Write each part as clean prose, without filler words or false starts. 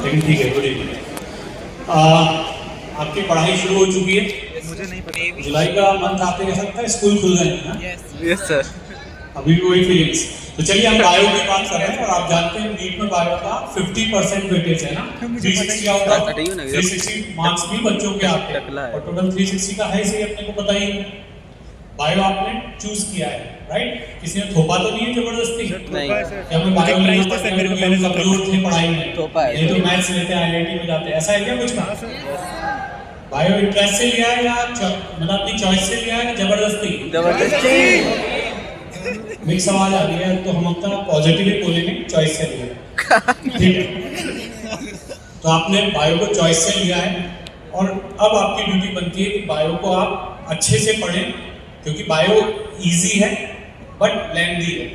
लेकिन ठीक है, गुड इवनिंग। आपकी पढ़ाई शुरू हो चुकी है। मुझे नहीं पता। जुलाई का मंथ आते कह सकता है स्कूल खुल गए हैं ना? Yes sir. अभी भी वही फीलिंग्स। तो चलिए हम बायो की बात कर रहे हैं और आप जानते हैं नीट में बायो का 50% वेटेज है ना, 360 आउट ऑफ 360 मार्क्स भी बच्चों के आते हैं और टोटल 360 का है, इसे अपने को पता ही है। बायो आपने चूज किया है, राइट? किसी ने थोपा तो नहीं है जबरदस्ती? नहीं। क्या मैं बायो नहीं पढ़ता, मेरे को पहले कमजोर थे पढ़ाई में, थोपा है। ये तो मैथ्स लेते हैं आईआईटी में जाते हैं, ऐसा है क्या कुछ का? बायो इंटरेस्ट से लिया है या मतलब अपनी चॉइस से लिया है, जबरदस्ती? मिक्स आवाज आ रही है, तो हम अपना पॉजिटिव ही बोलेंगे, चॉइस से लिया है, ठीक है? तो आपने बायो को चॉइस से लिया है और अब आपकी ड्यूटी बनती है कि बायो को आप अच्छे से पढ़ें, क्योंकि बायो इजी है बट लेंथी है।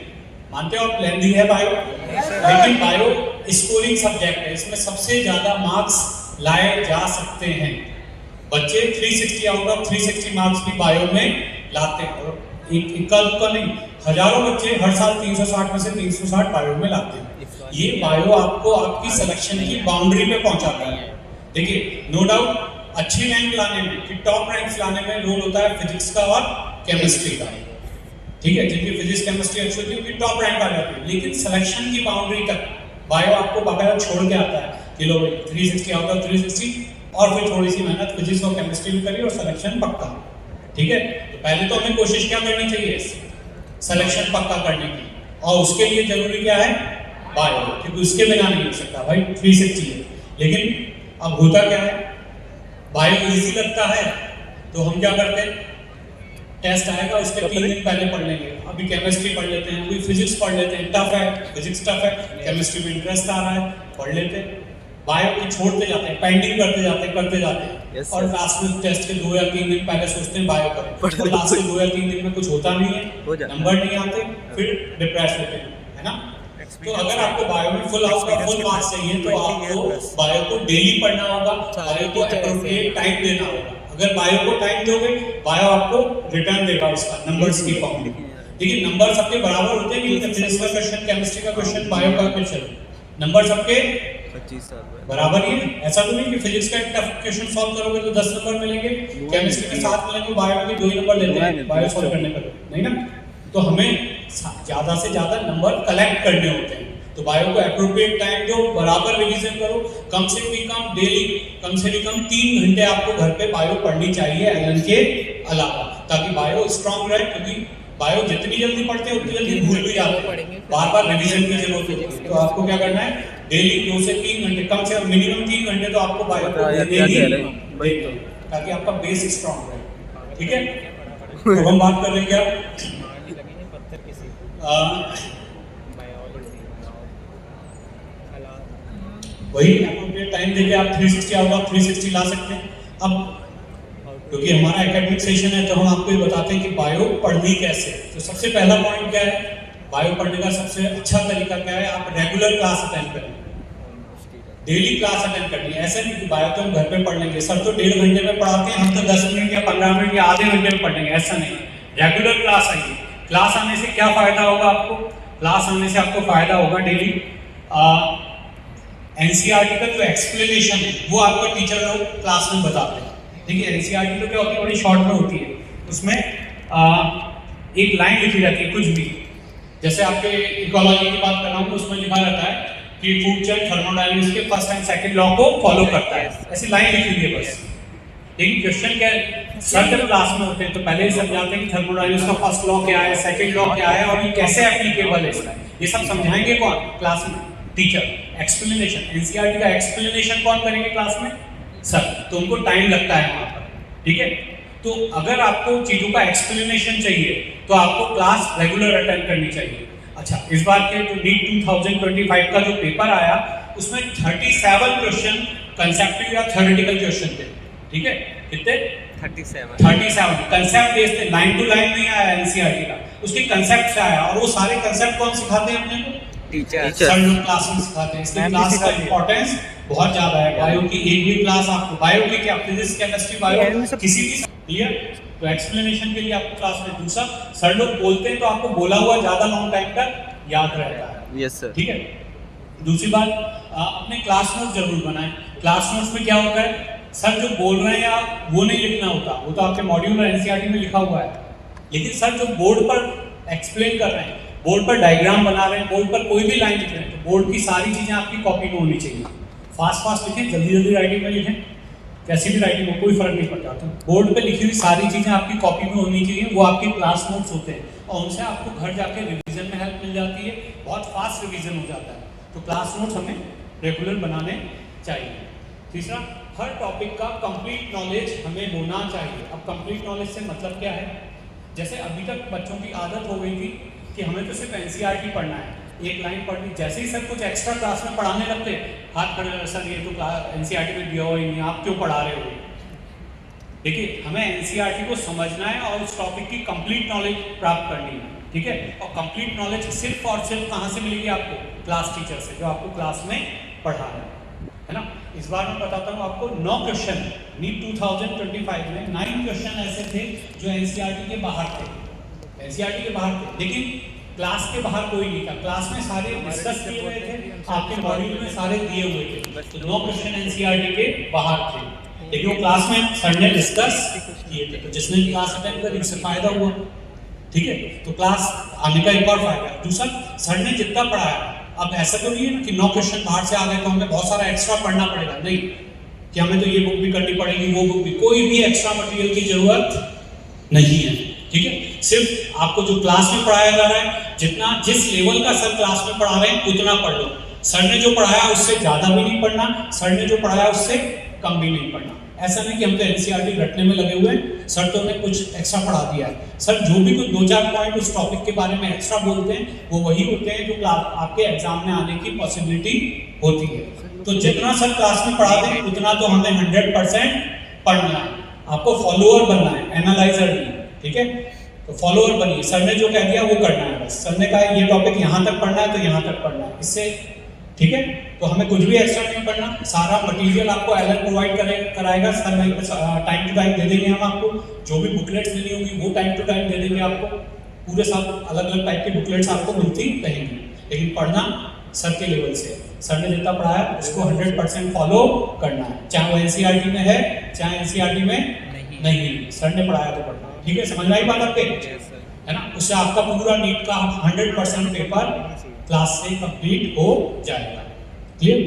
मानते हो आप लेंथी है बायो? लेकिन बायो स्कोरिंग सब्जेक्ट है, इसमें सबसे ज्यादा मार्क्स लाए जा सकते हैं। बच्चे 360 आउट ऑफ 360 मार्क्स भी बायो में लाते हैं और इक्का दुक्का नहीं, हजारों बच्चे हर साल 360 में से 360 बायो में लाते हैं। ये बायो आपको आपकी सिलेक्शन की बाउंड्री पे पहुंचाता है। देखिए, नो डाउट अच्छी रैंक लाने में, कि टॉप रैंक लाने में रोल होता है फिजिक्स का और केमिस्ट्री का, ठीक है? जिनकी फिजिक्स केमिस्ट्री अच्छी होती है उनकी टॉप रैंक आ जाती है, लेकिन सिलेक्शन की बाउंड्री तक बायो आपको बाकायदा छोड़ के आता है कि लो 360 आउट ऑफ 360 और फिर थोड़ी सी मेहनत फिजिक्स और केमिस्ट्री में करी और सिलेक्शन पक्का, ठीक है? तो पहले तो हमें कोशिश क्या करनी चाहिए? सिलेक्शन पक्का करने की, और उसके लिए जरूरी क्या है? बायो, क्योंकि उसके बिना नहीं हो सकता भाई, 360 है। लेकिन अब होता क्या है, बायो इजी लगता है तो हम क्या करते हैं, टेस्ट आएगा उसके 3 दिन पहले पढ़ लेंगे, अभी केमिस्ट्री पढ़ लेते हैं, अभी फिजिक्स पढ़ लेते हैं, टफ है फिजिक्स, टफ है केमिस्ट्री में इंटरेस्ट आ रहा है, पढ़ लेते हैं। बायो को छोड़ते जाते हैं, पेंडिंग करते जाते हैं और लास्ट में टेस्ट के 2 या 3 दिन पहले सोचते हैं बायो करें, और लास्ट के 2 या 3 दिन में कुछ होता नहीं है, नंबर नहीं आते, फिर डिप्रेस होते हैं, है ना? तो अगर आपको बायो में फुल मार्क्स चाहिए तो आपको बायो को डेली पढ़ना होगा, बायो को एप्रोप्रिएट टाइम देना होगा। अगर बायो को टाइम दोगे, बायो आपको रिटर्न देगा उसका नंबर्स की फॉर्म में। देखिए, नंबर सबके बराबर होते हैं कि फिजिक्स का क्वेश्चन, केमिस्ट्री का क्वेश्चन, बायो का क्वेश्चन, नंबर सबके 25 बराबर ही है। ऐसा तो नहीं कि फिजिक्स का एक टफ क्वेश्चन सॉल्व करोगे तो 10 नंबर मिलेंगे, केमिस्ट्री में 7 मिलेंगे, बायो में 2 ही नंबर लेते हैं बायो सॉल्व करने पर, नहीं ना? तो हमें ज्यादा से ज्यादा नंबर कलेक्ट करने होते हैं, तो बायो को एप्रोप्रिएट टाइम दो, बराबर रिवीजन करो, कम से कम डेली कम से कम 3 घंटे आपको घर पे बायो पढ़नी चाहिए एलन के अलावा, ताकि बायो स्ट्रांग रहे, क्योंकि बायो जितनी जल्दी पढ़ते हैं उतनी जल्दी भूल भी जाते हैं, बार बार रिवीजन की जरूरत होती है। तो आपको क्या करना है, डेली 2 से 3 घंटे, कम से कम मिनिमम 3 घंटे तो आपको बायो को देने ही, ताकि आपका बेस स्ट्रांग रहे, ठीक है? तो हम बात कर लेंगे वही एप्रोप्रिएट टाइम देके आप 360 आउट ऑफ 360 ला सकते हैं। अब क्योंकि हमारा एकेडमिक सेशन है तो हम आपको ये बताते हैं कि बायो पढ़नी कैसे। तो सबसे पहला पॉइंट क्या है, बायो पढ़ने का सबसे अच्छा तरीका क्या है, आप रेगुलर क्लास अटेंड करें, डेली क्लास अटेंड करनी है। ऐसा नहीं कि बायो तो हम घर पे पढ़ लेंगे, सर तो 1.5 घंटे में पढ़ाते हैं, हम तो 10 मिनट या 15 मिनट या आधे घंटे में पढ़ लेंगे, ऐसा नहीं। रेगुलर क्लास आइए। क्लास आने से क्या फायदा होगा आपको? क्लास आने से आपको फायदा होगा डेली एनसीईआरटी का जो एक्सप्लेनेशन है वो आपको टीचर लोग क्लास में बताते हैं। देखिए, एनसीईआरटी तो क्या होती है, बड़ी शॉर्ट में होती है, उसमें एक लाइन लिखी रहती है कुछ भी, जैसे आपके इकोलॉजी की बात कर रहा हूँ तो उसमें लिखा रहता है कि फूड चेन थर्मोडायनामिक्स के फर्स्ट एंड सेकंड लॉ को फॉलो करता है, ऐसी लाइन लिखी हुई है बस। लेकिन क्वेश्चन क्या है, सर जब क्लास में होते हैं तो पहले ही समझाते हैं कि थर्मोडायनामिक्स का फर्स्ट लॉ क्या है, सेकंड लॉ क्या है और ये कैसे एप्लीकेबल है इसका, ये सब समझाएंगे कौन? क्लास में टीचर। एक्सप्लेनेशन, एनसीईआरटी का एक्सप्लेनेशन कौन करेंगे क्लास में? सर। तो उनको टाइम लगता है वहां पर, ठीक है? तो अगर आपको चीजों का एक्सप्लेनेशन चाहिए तो आपको क्लास रेगुलर अटेंड करनी चाहिए। अच्छा, इस बार के जो नीट 2025 का जो पेपर आया उसमें 37 क्वेश्चन कंसेप्टिव या थ्योरेटिकल क्वेश्चन थे, ठीक है? कितने? 37 कंसेप्ट बेस्ड थे, लाइन टू लाइन नहीं आया एनसीईआरटी का, उसके कंसेप्ट से आया। और वो सारे कंसेप्ट कौन सिखाते हैं अपने को? टीचर। सर लोग क्लास में सिखाते हैं, इसलिए क्लास का इंपॉर्टेंस बहुत ज्यादा है। बायो की एक भी क्लास आपको, बायो की क्या, फिजिक्स केमिस्ट्री बायो किसी भी, क्लियर? तो एक्सप्लेनेशन के लिए आपको क्लास में। दूसरा, सर लोग बोलते हैं तो आपको बोला हुआ ज्यादा लॉन्ग टाइम तक याद रहता है, यस सर, ठीक है? दूसरी बात, अपने क्लास नोट जरूर बनाएं। क्लास नोट्स में क्या होता है, सर जो बोल रहे हैं या वो नहीं लिखना होता, वो तो आपके मॉड्यूल और एनसीईआरटी में लिखा हुआ है, लेकिन सर जो बोर्ड पर एक्सप्लेन कर रहे हैं, बोर्ड पर डायग्राम बना रहे हैं, बोर्ड पर कोई भी लाइन लिख रहे हैं, तो बोर्ड की सारी चीजें आपकी कॉपी में होनी चाहिए। फास्ट फास्ट लिखें, जल्दी जल्दी राइटिंग में लिखें, कैसी भी राइटिंग हो कोई फर्क नहीं पड़ता। तो बोर्ड पे लिखी हुई सारी चीजें आपकी कॉपी में होनी चाहिए, वो आपके क्लास नोट्स होते हैं और उनसे आपको घर जाके रिवीजन में हेल्प मिल जाती है, बहुत फास्ट रिवीजन हो जाता है। तो क्लास नोट्स हमें रेगुलर बनाने चाहिए। तीसरा, हर टॉपिक का कंप्लीट नॉलेज हमें होना चाहिए। अब कंप्लीट नॉलेज से मतलब क्या है, जैसे अभी तक बच्चों की आदत हो गई थी कि हमें तो सिर्फ एनसीईआरटी पढ़ना है, एक लाइन पढ़नी, जैसे ही सर कुछ एक्स्ट्रा क्लास में पढ़ाने लगते हाथ खड़े, सर ये तो एनसीईआरटी में दिया हुआ ही नहीं, आप क्यों पढ़ा रहे हो। देखिए, हमें एनसीईआरटी को समझना है और उस टॉपिक की कंप्लीट नॉलेज प्राप्त करनी है, ठीक है। और कंप्लीट नॉलेज सिर्फ और सिर्फ कहाँ से मिलेगी आपको, क्लास टीचर से, जो आपको क्लास में पढ़ा रहा है ना। इस बार मैं बताता हूँ आपको 9 क्वेश्चन, नीट 2025 में 9 क्वेश्चन ऐसे थे जो एनसीईआरटी के बाहर थे, एनसीईआरटी के बाहर थे, लेकिन क्लास के बाहर कोई नहीं था। क्लास में सारे डिस्कस किए हुए थे, आपके मॉड्यूल में सारे दिए हुए थे। तो 9 क्वेश्चन एनसीईआरटी के बाहर थे, लेकिन वो क्लास में सर ने डिस्कस किए थे। तो जिसने क्लास अटेंड करी उससे फायदा हुआ, ठीक है। तो क्लास आने का एक और फायदा। दूसरा, सर ने जितना पढ़ाया, अब ऐसा तो नहीं है ना कि 9 क्वेश्चन बाहर से आ गए तो हमें बहुत सारा एक्स्ट्रा पढ़ना पड़ेगा, नहीं कि हमें तो ये बुक भी करनी पड़ेगी, वो बुक भी, कोई भी एक्स्ट्रा मटेरियल की जरूरत नहीं है, ठीक है। सिर्फ आपको जो क्लास में पढ़ाया जा रहा है, जितना जिस लेवल का सर क्लास में पढ़ा रहे हैं उतना पढ़ लो। सर ने जो पढ़ाया उससे ज्यादा भी नहीं पढ़ना, सर ने जो पढ़ाया उससे कम भी नहीं पढ़ना। ऐसा नहीं कि हम तो एनसीईआरटी रटने में लगे हुए हैं, सर तो ने कुछ एक्स्ट्रा पढ़ा दिया है। सर जो भी कुछ 2-4 पॉइंट उस टॉपिक के बारे में एक्स्ट्रा बोलते हैं, वो वही होते हैं जो आपके एग्जाम में आने की पॉसिबिलिटी होती है। तो जितना सर क्लास में पढ़ा दें उतना तो हमें 100% पढ़ना है। आपको फॉलोअर बनना है, एनालाइजर नहीं, ठीक है। तो फॉलोअर बनिए, सर ने जो कह दिया वो करना है बस। सर ने कहा ये टॉपिक यहाँ तक पढ़ना है तो यहाँ तक पढ़ना है, इससे ठीक है। तो हमें कुछ भी एक्स्ट्रा नहीं पढ़ना, सारा मटेरियल आपको एलएन प्रोवाइड कराएगा, सर टाइम टू टाइम दे देंगे हम आपको, जो भी बुकलेट्स देनी होगी वो टाइम टू टाइम दे देंगे आपको। पूरे साल अलग अलग टाइप की बुकलेट्स आपको मिलती रहेंगी, लेकिन पढ़ना सर के लेवल से। सर ने जितना पढ़ाया उसको 100% फॉलो करना है, चाहे वो एनसीईआरटी में है चाहे एनसीईआरटी में नहीं, सर ने पढ़ाया तो पढ़ना, ठीक है। समझ में आई बात आपके, है ना। उससे आपका पूरा नीट का 100% पेपर क्लास से कंप्लीट हो जाएगा, क्लियर।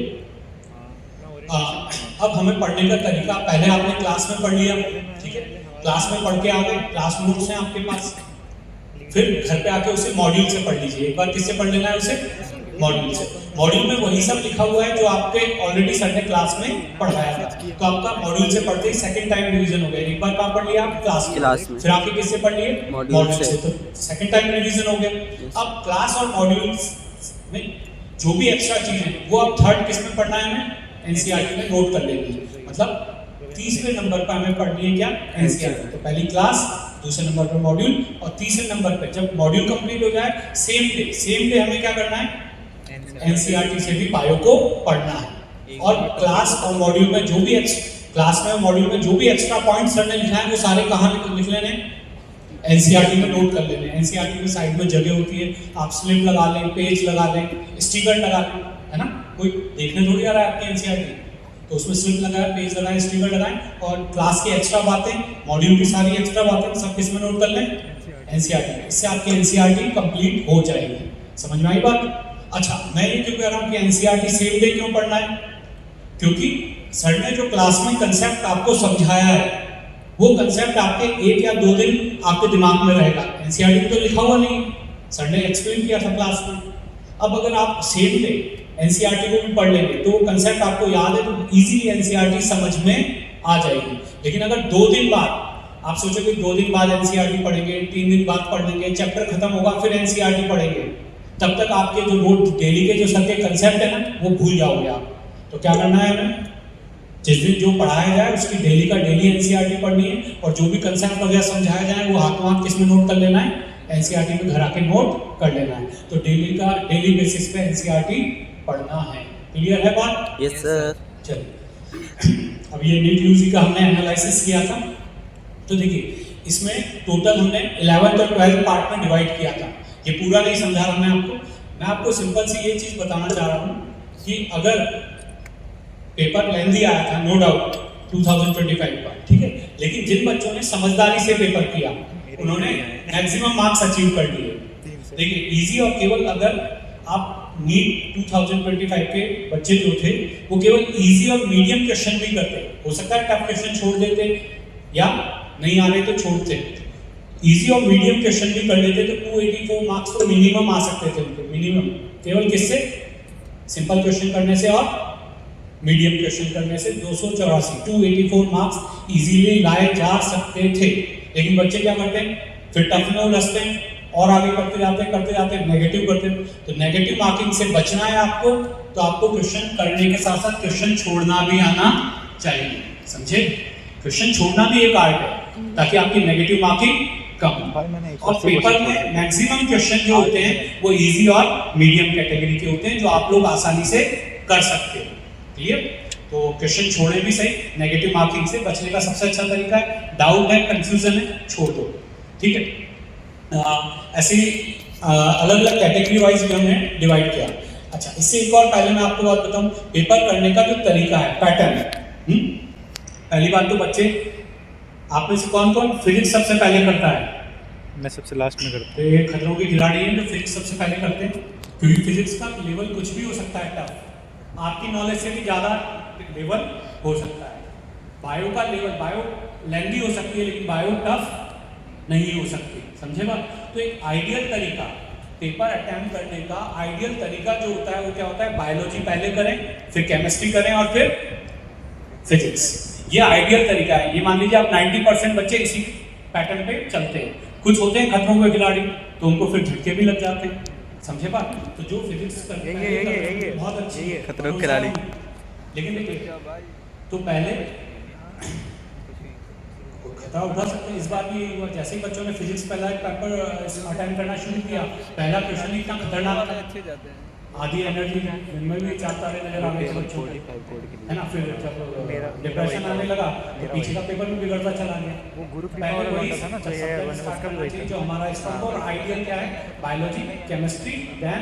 अब हमें पढ़ने का तरीका, पहले आपने क्लास में पढ़ लिया, ठीक है, क्लास में पढ़ के आ गए, क्लास नोट्स हैं आपके पास, फिर घर पे आके उसे मॉड्यूल से पढ़ लीजिए। एक बार किससे पढ़ लेना है उसे, मॉड्यूल से। मॉड्यूल में वही सब लिखा हुआ है जो आपके ऑलरेडी सर ने क्लास में पढ़ाया था, तो आपका मॉड्यूल से पढ़ते ही सेकंड टाइम रिवीजन हो गया। एक बार कहाँ पढ़ लिया आप, क्लास में, फिर आपके किससे पढ़ लिए, मॉड्यूल से, तो सेकंड टाइम रिवीजन हो गया। अब क्लास और मॉड्यूल में जो भी एक्स्ट्रा चीज है वो अब थर्ड किस में पढ़ना है, हमें एनसीईआरटी में नोट कर लेंगे। मतलब तीसरे नंबर पर हमें पढ़नी है क्या, एनसीईआरटी। तो पहली क्लास, दूसरे नंबर पर मॉड्यूल, और तीसरे नंबर पर जब मॉड्यूल कंप्लीट हो जाए सेम डे हमें क्या करना है, एनसीईआरटी से भी बायो को पढ़ना है। और क्लास और मॉड्यूल में जो भी क्लास में और मॉड्यूल में जो भी एक्स्ट्रा पॉइंट सर ने लिखा है वो सारे कहाँ लिख लेने, एनसीईआरटी में नोट कर लेने। एनसीईआरटी की साइड में जगह होती है, आप स्लिप लगा लें, पेज लगा लें, स्टिकर लगा लें, है ना। कोई देखने थोड़ी आ रहा है आपकी एनसीईआरटी, तो उसमें स्लिप लगाए, पेज लगाए, स्टिकर लगाएं, और क्लास की एक्स्ट्रा बातें, मॉड्यूल की सारी एक्स्ट्रा बातें सब किस में नोट कर लें, एनसीईआरटी में। इससे आपकी एनसीईआरटी कंप्लीट हो जाएगी। समझ में आई बात। अच्छा, मैं ये क्यों कह रहा हूँ कि एनसीईआरटी सेम डे क्यों पढ़ना है, क्योंकि सर ने जो क्लास में कंसेप्ट आपको समझाया है वो कंसेप्ट आपके 1 या 2 दिन आपके दिमाग में रहेगा। एनसीईआरटी में तो लिखा हुआ नहीं, सर ने एक्सप्लेन किया था क्लास में। अब अगर आप सेम डे एनसीईआरटी को भी पढ़ लेंगे तो वो कंसेप्ट आपको याद है तो इजीली एनसीईआरटी समझ में आ जाएगी। लेकिन अगर 2 दिन बाद आप सोचोगे 2 दिन बाद एनसीईआरटी पढ़ेंगे, 3 दिन बाद पढ़ लेंगे, चैप्टर खत्म होगा फिर एनसीईआरटी पढ़ेंगे, तब तक आपके जो नोट डेली के जो सर के कंसेप्ट है ना वो भूल जाओगे आप। तो क्या करना है हमें, जिस दिन जो पढ़ाया जाए उसकी डेली का डेली एनसीईआरटी पढ़नी है, और जो भी कंसेप्ट वगैरह समझाया जाए वो हाथों हाथ किस में नोट कर लेना है, एनसीईआरटी में घर आके नोट कर लेना है। तो डेली बेसिस पे एनसीईआरटी पढ़ना है। क्लियर है बात? Yes sir. चलिए, अब ये नीट यूजी का हमने एनालिसिस किया था। तो देखिए इसमें टोटल हमने 11th और 12th पार्ट में डिवाइड किया था। ये पूरा नहीं समझा रहा मैं आपको सिंपल सी ये चीज बताना चाह रहा हूँ कि अगर पेपर लेंथी आया था, नो डाउट 2025 का, ठीक है, लेकिन जिन बच्चों ने समझदारी से पेपर किया उन्होंने मैक्सिमम मार्क्स अचीव कर लिए। देखिए इजी और केवल अगर आप नीट 2025 के बच्चे जो थे वो केवल इजी और मीडियम क्वेश्चन भी करते, हो सकता है टफ क्वेश्चन छोड़ देते या नहीं आ रहे तो छोड़ते, इजी और मीडियम क्वेश्चन भी कर लेते तो 284 मार्क्स तो मिनिमम आ सकते थे उनके, मिनिमम केवल किससे, सिंपल क्वेश्चन करने से और मीडियम क्वेश्चन करने से 284 मार्क्स इजीली लाए जा सकते थे। लेकिन बच्चे क्या करते हैं, फिर टफ में उलझते हैं और आगे करते जाते हैं नेगेटिव करते हैं। तो नेगेटिव मार्किंग से बचना है आपको, तो आपको क्वेश्चन करने के साथ साथ क्वेश्चन छोड़ना भी आना चाहिए, समझे? क्वेश्चन छोड़ना भी एक आर्ट है ताकि आपकी नेगेटिव मार्किंग कम हो। और पेपर में मैक्सिमम क्वेश्चन जो होते हैं वो इजी और मीडियम कैटेगरी के होते हैं जो आप लोग आसानी से कर सकते हो। क्लियर? तो क्वेश्चन छोड़े भी सही, नेगेटिव मार्किंग से बचने का सबसे अच्छा तरीका है, डाउट है, कंफ्यूजन है, छोड़ दो, ठीक है। ऐसे ही अलग अलग कैटेगरी वाइज भी हमने डिवाइड किया। अच्छा, इससे एक और पहले मैं आपको बात बताऊं, पेपर करने का जो तरीका है, पैटर्न। पहली बात तो बच्चे आप में से कौन कौन फिजिक्स सबसे पहले करता है? मैं सबसे लास्ट में करता हूँ। ये खतरों के खिलाड़ी हैं जो फिजिक्स सबसे पहले करते हैं, क्योंकि फिजिक्स का लेवल कुछ भी हो सकता है टफ, आपकी नॉलेज से भी ज़्यादा लेवल हो सकता है। बायो का लेवल, बायो लेंथी हो सकती है लेकिन बायो टफ नहीं हो सकती, समझे बात? तो एक आइडियल तरीका पेपर अटेम्प्ट करने का आइडियल तरीका जो होता है वो क्या होता है, बायोलॉजी पहले करें, फिर केमिस्ट्री करें और फिर फिजिक्स। ये आइडियल तरीका है। ये मान लीजिए आप 90% बच्चे इसी पैटर्न पे चलते हैं। कुछ होते हैं खतरों के खिलाड़ी तो उनको फिर झटके भी लग जाते हैं, समझे बात? तो जो फिजिक्स करते हैं बहुत अच्छी है, खतरों के खिलाड़ी। लेकिन देखिए तो पहले खतरा उठा सकते हैं। इस बार भी हुआ, जैसे ही बच्चों ने फिजिक्स पहला पेपर अटेम्प्ट करना शुरू किया, पहला क्वेश्चन ही इतना खतरनाक था, आधी एनर्जी में भी 4 तारे नजर आ गए बच्चों को, है ना? फिर जब डिप्रेशन आने लगा तो पीछे का पेपर भी बिगड़ता चला गया। वो गुरु पहले वही जो हमारा इसका और आइडियल क्या है, बायोलॉजी, केमिस्ट्री, देन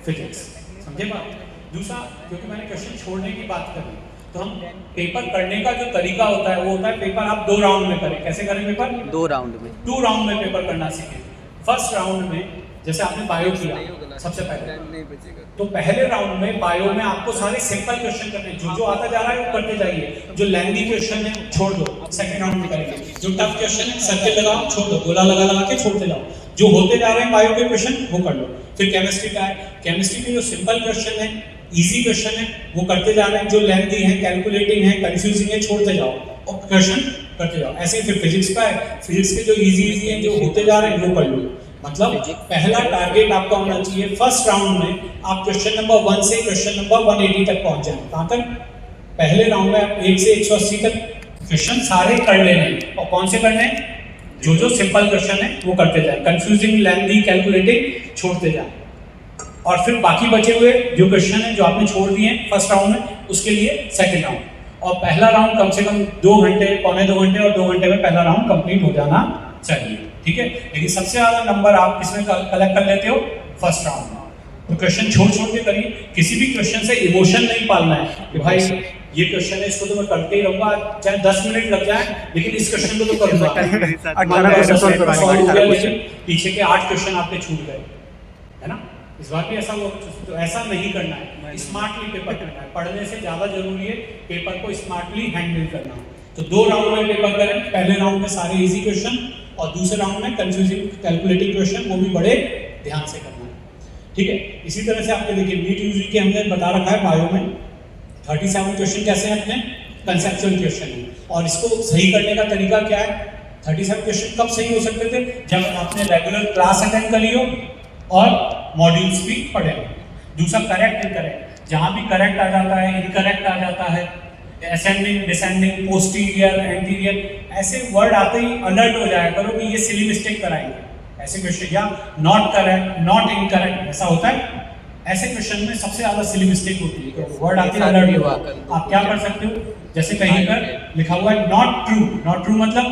फिजिक्स, समझे बात? दूसरा, क्योंकि मैंने क्वेश्चन छोड़ने की बात करी, तो हम पेपर करने का जो तरीका होता है वो होता है पेपर आप 2 राउंड में करें। कैसे करें पेपर? 2 राउंड में। 2 राउंड में पेपर करना सीखें। फर्स्ट राउंड में जैसे आपने बायो किया सबसे पहले, तो पहले राउंड में बायो में आपको सारे सिंपल क्वेश्चन करने, जो आता जा रहा है वो करते जाइए, जो लेंथी क्वेश्चन है छोड़ दो, सेकंड राउंड में करेंगे। जो टफ क्वेश्चन है सर्कल लगाओ, छोड़ दो, गोला लगा के छोड़ते जाओ, जो होते जा रहे हैं बायो के क्वेश्चन वो कर लो। फिर केमिस्ट्री का है, केमिस्ट्री के जो सिंपल क्वेश्चन है, इजी क्वेश्चन है वो करते जा रहे हैं, जो लेंथी है, कैलकुलेटिंग है, कंफ्यूजिंग है, छोड़ते जाओ और क्वेश्चन करते जाओ। ऐसे ही फिर फिजिक्स का है, फिजिक्स के जो इजी है, जो होते जा रहे हैं वो कर लो। मतलब पहला टारगेट आपका होना चाहिए फर्स्ट राउंड में आप क्वेश्चन नंबर 1 से क्वेश्चन नंबर 180 तक पहुंच जाएं। कहां तक? पहले राउंड में आप 1 से 180 तक क्वेश्चन सारे कर लेने, और कौन से करने? जो सिंपल क्वेश्चन है वो करते जाए, कंफ्यूजिंग, लेंथी, कैलकुलेटिंग छोड़ते जाए। और फिर बाकी बचे हुए जो क्वेश्चन है जो आपने छोड़ दिए फर्स्ट राउंड में, उसके लिए सेकंड राउंड। और पहला राउंड कम से कम 2 घंटे, पौने 2 घंटे, और 2 घंटे में पहला राउंड कंप्लीट हो जाना चाहिए, ठीक है? लेकिन सबसे ज्यादा नंबर आप किसमें कलेक्ट कर लेते हो? फर्स्ट राउंड में। तो क्वेश्चन छोड़ के करिए, किसी भी क्वेश्चन से इमोशन नहीं पालना है कि भाई ये क्वेश्चन है इसको तो मैं करते ही रहूंगा, चाहे 10 मिनट लग जाए लेकिन इस क्वेश्चन को तो करूंगा। पीछे के 8 क्वेश्चन आपके छूट गए, है ना? इस बार भी ऐसा हुआ, तो ऐसा नहीं करना है, स्मार्टली पेपर करना है। पढ़ने से ज्यादा जरूरी है पेपर को स्मार्टली हैंडल करना। तो 2 राउंड में पेपर करें, पहले राउंड में सारे इजी क्वेश्चन और दूसरे राउंड में कंफ्यूजिंग, कैलकुलेटिंग क्वेश्चन, वो भी बड़े ध्यान से करना है, ठीक है? इसी तरह से आपके देखिए नीट यूजी के हमने बता रखा है बायो में 37 क्वेश्चन कैसे हैं अपने, कंसेप्चुअल क्वेश्चन है। और इसको सही करने का तरीका क्या है? 37 क्वेश्चन कब सही हो सकते थे? जब आपने रेगुलर क्लास अटेंड करी हो और मॉड्यूल्स भी पढ़े हो। दूसरा, करेक्ट इनकरेक्ट, जहां भी करेक्ट आ जाता है, इनकरेक्ट आ जाता है, असेंडिंग, डिसेंडिंग, पोस्टीरियर, एंटीरियर, ऐसे वर्ड आते ही अलर्ट हो जाया करो कि ये सिली मिस्टेक कराएंगे। ऐसे क्वेश्चन, या नॉट करेक्ट, नॉट इनकरेक्ट, ऐसा होता है। ऐसे क्वेश्चन में सबसे ज्यादा सिली मिस्टेक होती है, तो वर्ड आते ही अलर्ट हो। आप क्या कर सकते हो? जैसे कहीं पर लिखा हुआ है नॉट ट्रू, नॉट ट्रू मतलब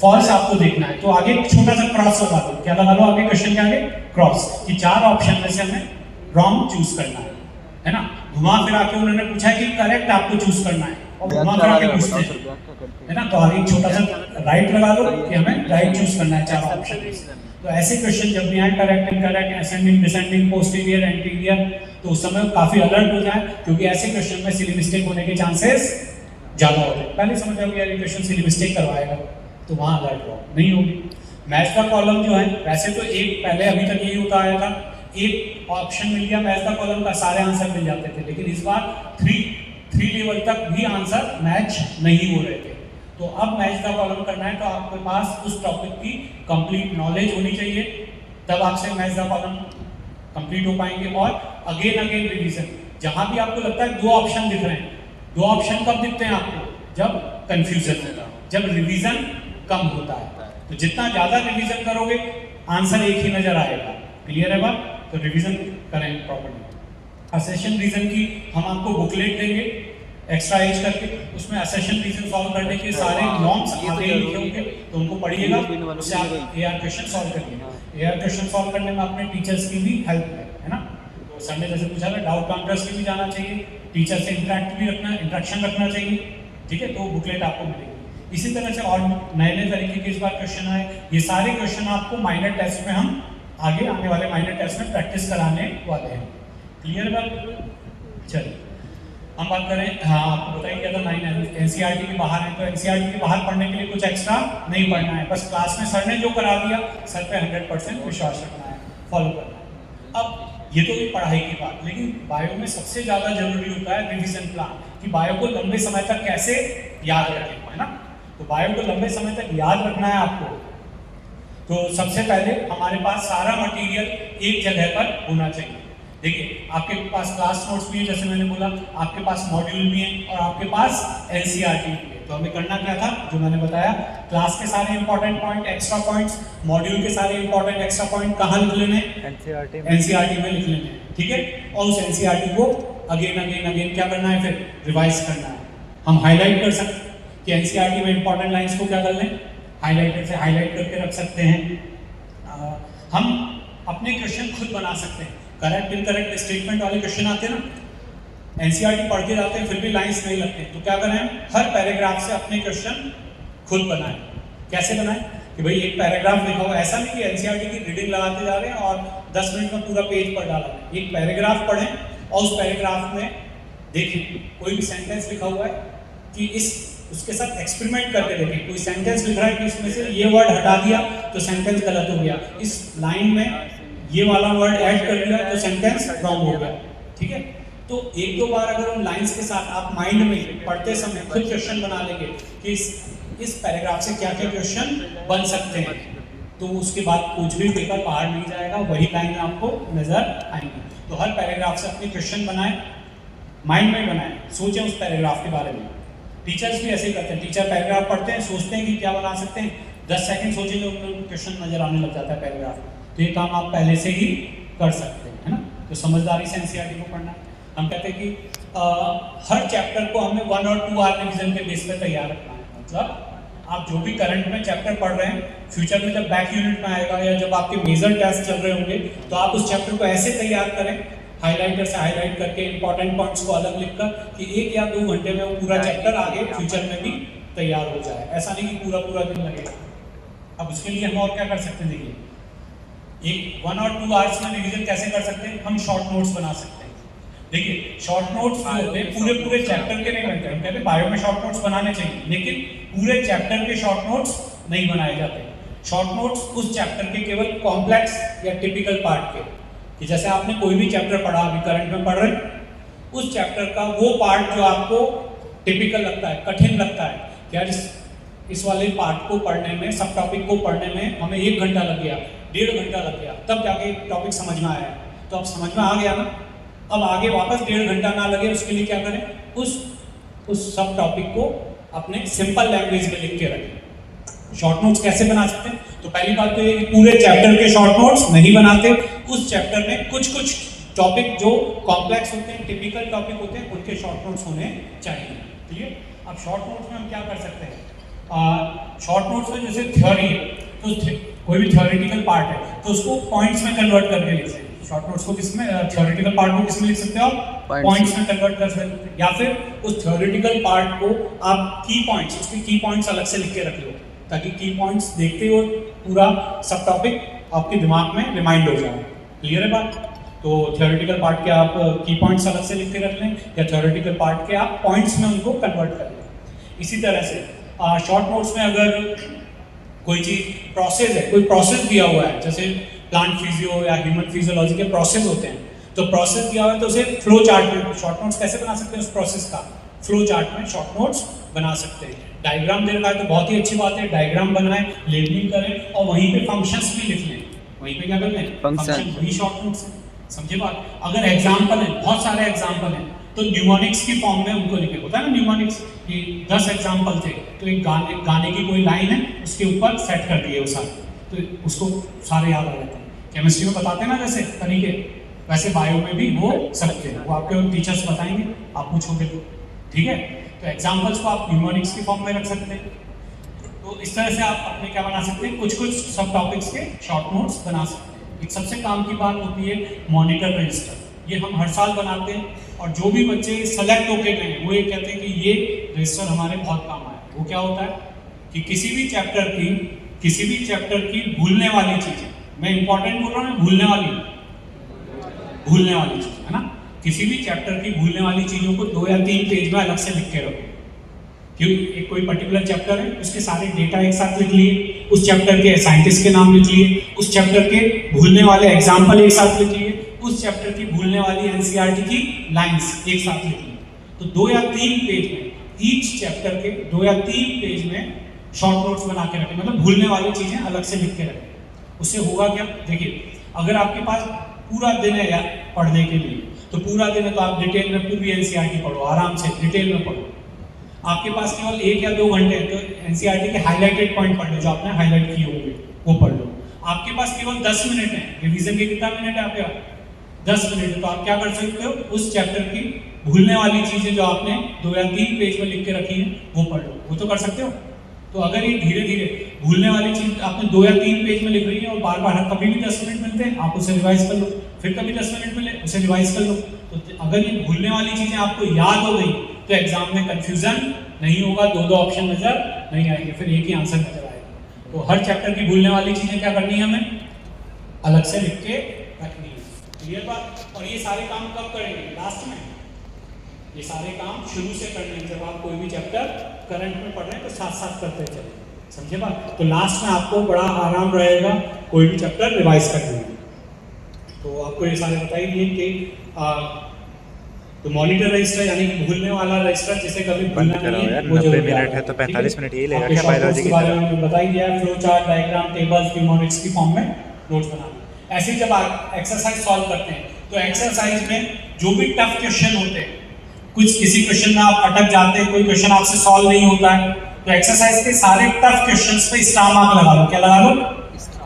फॉल्स आपको देखना है, तो आगे छोटा सा क्रॉस लगा दो। क्या लगा लो आगे क्वेश्चन के आगे? क्रॉस, कि 4 ऑप्शन में से हमें रॉन्ग चूज करना है। है ना। घुमा फिरा के उन्होंने पूछा कि करेक्ट आपको चूज करना है और घुमा फिरा के पूछते हैं, है ना। तो आगे छोटा सा राइट लगा लो कि हमें राइट चूज करना है चार ऑप्शन। तो ऐसे क्वेश्चन जब भी आए correct incorrect ascending descending posterior anterior, तो उस समय काफी अलर्ट हो जाए, क्योंकि ऐसे क्वेश्चन में सिली मिस्टेक होने के चांसेस ज्यादा होते हैं। पहले समझ जाओगे यार ये क्वेश्चन सिली मिस्टेक करवाएगा, तो वहां अलर्ट हो नहीं होगी। मैच का कॉलम जो है वैसे तो एक पहले अभी तक यही होता आया था, एक ऑप्शन मिल गया मैच का कॉलम का सारे आंसर मिल जाते थे, लेकिन इस बार थ्री लेवल तक भी आंसर मैच नहीं हो रहे थे। तो अब मैच का कॉलम करना है तो आपके पास उस टॉपिक की कंप्लीट नॉलेज होनी चाहिए, तब आपसे मैच का कॉलम कंप्लीट हो पाएंगे। और अगेन रिवीजन, जहां भी आपको लगता है दो ऑप्शन दिख रहे हैं, दो ऑप्शन कब दिखते हैं आपको, जब कंफ्यूजन होता है, जब रिवीजन कम होता है। तो जितना ज्यादा रिवीजन करोगे आंसर एक ही नजर आएगा। क्लियर है बात? तो रिवीजन करें प्रॉपर्ली। असेशन रीजन की हम आपको बुकलेट देंगे एक्स्ट्रा एज करके, उसमें असेशन रीजन सॉल्व करने के सारे नॉर्म्स आगे लिखे होंगे, तो उनको पढ़िएगा, उससे आप एआर क्वेश्चन सॉल्व करिए। एआर क्वेश्चन सॉल्व करने में अपने टीचर्स की भी हेल्प है ना। तो सर ने जैसे पूछा था डाउट काउंटर्स की भी जाना चाहिए, टीचर से इंटरेक्शन रखना चाहिए, ठीक है। तो बुकलेट आपको मिलेगी। इसी तरह से और नए नए तरीके के इस बार क्वेश्चन आए, ये सारे क्वेश्चन आपको माइनर टेस्ट में हम आगे आने वाले माइनर टेस्ट में प्रैक्टिस कराने वाले हैं। क्लियर बात? चलिए हम बात करें, हाँ आपको बताइए क्या था 9 एनसीईआरटी के बाहर है, तो एनसीईआरटी के बाहर पढ़ने के लिए कुछ एक्स्ट्रा नहीं पढ़ना है, बस क्लास में सर ने जो करा दिया सर पे 100% विश्वास रखना है, फॉलो करना है। अब ये तो पढ़ाई की बात, लेकिन बायो में सबसे ज्यादा जरूरी होता है रिवीजन प्लान, कि बायो को लंबे समय तक कैसे याद रखें, है ना। तो बायो को लंबे समय तक याद रखना है आपको, तो सबसे पहले हमारे पास सारा मटेरियल एक जगह पर होना चाहिए। देखिए आपके पास क्लास नोट्स भी है, जैसे मैंने बोला, आपके पास मॉड्यूल भी है और आपके पास एनसीईआरटी भी है। तो हमें करना क्या था, जो मैंने बताया, क्लास के सारे important point, extra points, module के सारे इंपॉर्टेंट एक्स्ट्रा पॉइंट कहाँ लिख लेने? एनसीईआरटी में लिख लेने, ठीक है। और उस एनसीईआरटी को अगेन क्या करना है, फिर रिवाइज करना है। हम हाईलाइट कर सकते हैं कि एनसीईआरटी में इंपॉर्टेंट लाइंस को क्या कर लें, हाईलाइटर से हाईलाइट करके रख सकते हैं। हम अपने क्वेश्चन खुद बना सकते हैं। करेक्ट इनकरेक्ट स्टेटमेंट वाले क्वेश्चन आते हैं ना, एनसीईआरटी पढ़ते जाते हैं फिर भी लाइंस नहीं लगते, तो क्या करें, हर पैराग्राफ से अपने क्वेश्चन खुद बनाएं। कैसे बनाएं कि भाई एक पैराग्राफ लिखा हुआ, ऐसा नहीं कि एनसीईआरटी की रीडिंग लगाते जा रहे हैं और 10 मिनट में पूरा पेज पढ़ डाला है। एक पैराग्राफ पढ़ें और उस पैराग्राफ में देखिए कोई भी सेंटेंस लिखा हुआ है कि उसके साथ एक्सपेरिमेंट करके देखें। कोई सेंटेंस लिख रहा है कि इसमें से ये वर्ड हटा दिया तो सेंटेंस गलत हो गया, इस लाइन में ये वाला वर्ड ऐड कर दिया तो सेंटेंस रॉन्ग हो गया, ठीक है। तो एक दो बार अगर उन लाइंस के साथ आप माइंड में पढ़ते समय खुद क्वेश्चन बना लेंगे कि इस पैराग्राफ से क्या क्या क्वेश्चन बन सकते हैं, तो उसके बाद कुछ भी पेपर बाहर नहीं जाएगा, वही लाइन आपको नजर आएंगी। तो हर पैराग्राफ से अपने क्वेश्चन बनाएं, माइंड में बनाएं, सोचें उस पैराग्राफ के बारे में। टीचर्स भी ऐसे ही करते हैं, टीचर पैराग्राफ पढ़ते हैं, सोचते हैं कि क्या बना सकते हैं, 10 सेकंड सोचेंगे उनको क्वेश्चन नजर आने लग जाता है पैराग्राफ। तो ये काम आप पहले से ही कर सकते हैं, है ना। तो समझदारी से एनसीईआरटी को पढ़ना है। हम कहते हैं कि हर चैप्टर को हमें 1 और 2 आवर रिवीजन के बेस पे तैयार रखना है। मतलब आप जो भी करंट में चैप्टर पढ़ रहे हैं, फ्यूचर में जब बैक यूनिट में आएगा या जब आपके मेजर टेस्ट चल रहे होंगे, तो आप उस चैप्टर को ऐसे तैयार करें, हाईलाइटर से हाईलाइट करके इंपॉर्टेंट पॉइंट्स को अलग लिखकर, कि 1 या 2 घंटे में वो पूरा चैप्टर आगे फ्यूचर में भी तैयार हो जाए। ऐसा नहीं कि पूरा दिन लगेगा। अब उसके लिए हम और क्या कर सकते हैं, देखिए एक 1 और 2 आवर्स में रिवीजन कैसे कर सकते हैं, हम शॉर्ट नोट्स बना सकते हैं। देखिए शॉर्ट नोट्स जो होते हैं पूरे चैप्टर के नहीं बनते। हम कहते हैं बायो में शॉर्ट नोट्स बनाने चाहिए, लेकिन पूरे चैप्टर के शॉर्ट नोट्स नहीं बनाए जाते। शॉर्ट नोट्स उस चैप्टर के केवल कॉम्प्लेक्स या टिपिकल पार्ट के, कि जैसे आपने कोई भी चैप्टर पढ़ा, अभी करंट में पढ़ रहे हैं, उस चैप्टर का वो पार्ट जो आपको टिपिकल लगता है, कठिन लगता है, क्या इस वाले पार्ट को पढ़ने में, सब टॉपिक को पढ़ने में हमें 1 घंटा लग गया, 1.5 घंटा लग गया, तब जाके टॉपिक समझ में आया, तो अब समझ में आ गया ना। अब आगे वापस 1.5 घंटा ना लगे, उसके लिए क्या करें, उस सब टॉपिक को अपने सिंपल लैंग्वेज में लिख के रखें। शॉर्ट नोट्स कैसे बना सकते हैं, तो पहली बात तो ये कि पूरे चैप्टर के शॉर्ट नोट्स नहीं बनाते, उस चैप्टर में कुछ टॉपिक जो कॉम्प्लेक्स होते हैं, टिपिकल टॉपिक होते हैं, उनके शॉर्ट नोट्स होने चाहिए। क्लियर? अब शॉर्ट नोट्स में हम क्या कर सकते हैं, शॉर्ट नोट्स में जैसे थ्योरी है, तो कोई भी थ्योरेटिकल पार्ट है तो उसको पॉइंट्स में कन्वर्ट करके लिख सकते हैं। शॉर्ट नोट्स को किसमें, थ्योरेटिकल पार्ट को किसमें लिख सकते हो आप, पॉइंट्स में कन्वर्ट कर सकते हैं, या फिर उस थ्योरेटिकल पार्ट को आप की पॉइंट्स, उसके की पॉइंट्स अलग से लिख के रख लो, ताकि की पॉइंट्स देखते हो पूरा सब टॉपिक आपके दिमाग में रिमाइंड हो जाए। क्लियर है बात? तो थ्योरेटिकल पार्ट के आप की पॉइंट्स अलग से लिख के रख लें, या थ्योरेटिकल पार्ट के आप पॉइंट्स में उनको कन्वर्ट कर लें। इसी तरह से शॉर्ट नोट्स में अगर कोई चीज़ प्रोसेस है, कोई प्रोसेस दिया हुआ है, जैसे प्लांट फिजियो या ह्यूमन फिजियोलॉजी के प्रोसेस होते हैं, तो प्रोसेस दिया हुआ है तो उसे फ्लो चार्ट में शॉर्ट नोट्स कैसे बना सकते हैं, उस प्रोसेस का फ्लो चार्ट में शॉर्ट नोट्स बना सकते हैं। डायग्राम दे रखा है तो बहुत ही अच्छी बात है, डायग्राम बनाएं, लेबलिंग करें और वहीं पे फंक्शंस भी लिख लें। वहीं पे क्या कर लें, फंक्शन, वही शॉर्ट नोट्स है। समझे बात? अगर एग्जाम्पल है, बहुत सारे एग्जाम्पल हैं, तो न्यूमोनिक्स की फॉर्म में उनको लिखे। होता है ना न्यूमोनिक्स कि 10 एग्जाम्पल थे, तो एक गाने की कोई लाइन है, उसके ऊपर सेट कर दिए वो सारे, तो उसको सारे याद आ जाते हैं। केमिस्ट्री में बताते हैं ना जैसे तरीके, वैसे बायो में भी हो सकते हैं, वो आपके टीचर्स बताएंगे, आप पूछोगे तो। ठीक है, तो एग्जाम्पल्स को आप न्यूमोनिक्स की फॉर्म में रख सकते हैं। तो इस तरह से आप अपने क्या बना सकते हैं, कुछ कुछ सब टॉपिक्स के शॉर्ट नोट्स बना सकते हैं। एक सबसे काम की बात होती है मॉनिटर रजिस्टर, ये हम हर साल बनाते हैं, और जो भी बच्चे सेलेक्ट होके गए वो ये कहते हैं कि ये रजिस्टर हमारे बहुत काम आया। वो क्या होता है कि किसी भी चैप्टर की भूलने वाली चीज़ें, मैं इंपॉर्टेंट बोल रहा हूँ, भूलने वाली चीज़ है ना, किसी भी चैप्टर की भूलने वाली चीज़ों को 2 या 3 पेज में अलग से लिख के रखो। क्यों, एक कोई पर्टिकुलर चैप्टर है, उसके सारे डेटा एक साथ लिख लिए, उस चैप्टर के साइंटिस्ट के नाम लिख लिए, उस चैप्टर के भूलने वाले एग्जाम्पल एक साथ लिख लिए, उस चैप्टर की भूलने वाली एनसीईआरटी की लाइंस एक साथ लिख ली। तो 2 या 3 पेज में, ईच चैप्टर के 2 या 3 पेज में शॉर्ट नोट्स बना के रखें, मतलब भूलने वाली चीज़ें अलग से लिख के रखें। उससे होगा क्या, देखिए अगर आपके पास पूरा दिन है यार पढ़ने के लिए, तो पूरा दिन है तो आप डिटेल में पूरी एनसीईआरटी पढ़ो, आराम से डिटेल में पढ़ो। आपके पास केवल 1 या 2 घंटे हैं तो एनसीईआरटी के हाईलाइटेड पॉइंट पढ़ लो, जो आपने हाईलाइट किए होंगे वो पढ़ लो। आपके पास केवल 10 मिनट है, रिवीजन के कितना मिनट है आपके पास, 10 मिनट है, तो आप क्या कर सकते हो, उस चैप्टर की भूलने वाली चीजें जो आपने 2 या 3 पेज में लिख के रखी है वो पढ़ लो। वो तो कर सकते हो। तो अगर ये धीरे धीरे भूलने वाली चीज आपने 2 या 3 पेज में लिख रही है और बार बार कभी भी 10 मिनट मिलते हैं आप उसे रिवाइज कर लो, फिर कभी 10 मिनट मिले उसे रिवाइज कर लो। तो अगर ये भूलने वाली चीजें आपको याद हो गई तो एग्जाम में कंफ्यूजन नहीं होगा, 2 ऑप्शन नजर नहीं आएंगे, फिर एक ही आंसर नजर आएगा। तो हर चैप्टर की भूलने वाली चीजें क्या करनी है, हमें अलग से लिख के रखनी है। क्लियर बात? और ये सारे काम कब करेंगे, लास्ट में। ये सारे काम शुरू से करने हैं, जब आप कोई भी चैप्टर करंट में पढ़ रहे हैं तो साथ साथ करते चले, समझे बात? तो लास्ट में आपको बड़ा आराम रहेगा कोई भी चैप्टर रिवाइज करने में। तो आपको ये सारे बताइए कि तो मॉनिटर रजिस्टर यानी कि भूलने वाला रजिस्टर जिसे कभी भूलना नहीं है, वो जो 90 मिनट है तो 45 मिनट यही लेगा क्या बायोलॉजी के बारे में बता ही दिया है, flow chart, diagram, tables, mnemonics की फॉर्म में नोट्स बनाना। ऐसे जब आप एक्सरसाइज सॉल्व करते हैं तो एक्सरसाइज में जो भी टफ क्वेश्चन होते हैं, कुछ किसी क्वेश्चन में आप अटक जाते हैं, कोई क्वेश्चन आपसे सॉल्व नहीं होता है, तो एक्सरसाइज के सारे टफ क्वेश्चंस पे स्टार मार्क लगा लो। क्या लगा लो?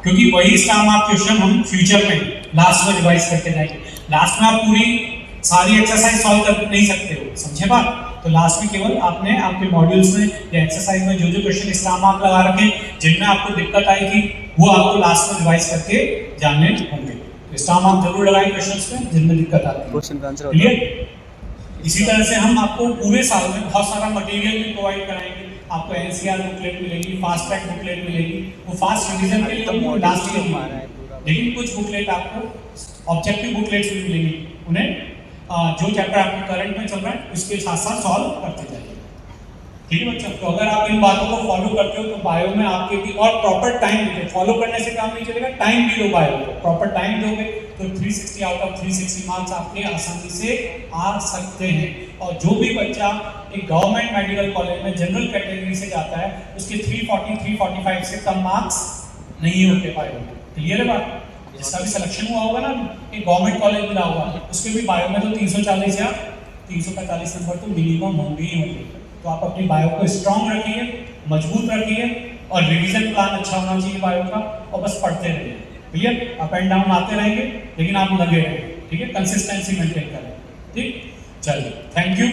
क्योंकि वही स्टार मार्क क्वेश्चन हम फ्यूचर में लास्ट में रिवाइज करते जाएंगे। लास्ट में आप पूरी सारी एक्सरसाइज सॉल्व कर नहीं सकते हो, समझे बात? तो लास्ट में केवल आपने आपके मॉड्यूल्स में या एक्सरसाइज में जो जो क्वेश्चन स्टार मार्क लगा रखे जिनमें आपको दिक्कत आई थी वो आपको लास्ट में रिवाइज करके जानने होंगे। तो स्टार मार्क जरूर लगाएं क्वेश्चंस में जिनमें दिक्कत आती है। क्वेश्चन का आंसर क्लियर? इसी तरह से हम आपको पूरे साल में बहुत सारा मटेरियल भी प्रोवाइड कराएंगे। आपको एनसीआर बुकलेट मिलेगी, फास्ट ट्रैक बुकलेट मिलेगी, वो फास्ट रिवीजन के लिए लास्ट ईयर में, लेकिन कुछ बुकलेट आपको ऑब्जेक्टिव बुकलेट्स भी मिलेंगी, उन्हें जो चैप्टर आपके करंट में चल रहा है उसके साथ साथ सॉल्व करते जाइए। ठीक है बच्चों? तो अगर आप इन बातों को फॉलो करते हो तो बायो में आपके भी, और प्रॉपर टाइम दीजिए, फॉलो करने से काम नहीं चलेगा, टाइम भी दो बायो को, प्रॉपर टाइम दोगे तो 360 आउट ऑफ 360 मार्क्स आपके आसानी से आ सकते हैं। और जो भी बच्चा एक गवर्नमेंट मेडिकल कॉलेज में जनरल कैटेगरी से जाता है उसके 340 345 से कम मार्क्स नहीं होते बायो में। क्लियर है बात? जिसका भी सिलेक्शन हुआ होगा ना, एक गवर्नमेंट कॉलेज मिला होगा, उसके भी बायो में तो 340 या 345 नंबर तो मिनिमम होंगे ही होंगे। तो आप अपनी बायो को स्ट्रांग रखिए, मजबूत रखिए, और रिवीजन प्लान अच्छा होना चाहिए बायो का, और बस पढ़ते रहिए। क्लियर? अप एंड डाउन आते रहेंगे लेकिन आप लगे रहेंगे, ठीक है? कंसिस्टेंसी मेंटेन करें। ठीक, चलिए, थैंक यू।